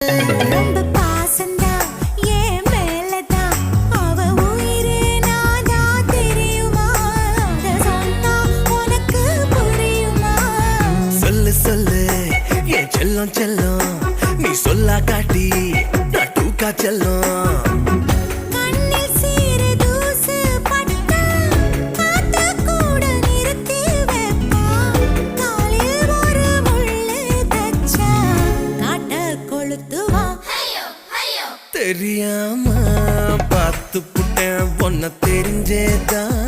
ரொம்ப பாசந்தா ஏன் மேலதான் அவ உயிரே நானா தெரியுமா அத சொன்னா உனக்கு புரியுமா சொல்லு சொல்லு ஏன் செல்லம் செல்லம் நீ சொல்லா காட்டி நான் தூக்கா செல்லம் கண்ணில் சீறு தூசு பட்டா காத்து கூட நிறுத்தி வைப்பா காலில் ஒரு முள்ளு தச்சா காட்ட கொளுத்துவா தெரியாம பார்த்து புட்டேன் பொண்ண தெரிஞ்சேதான்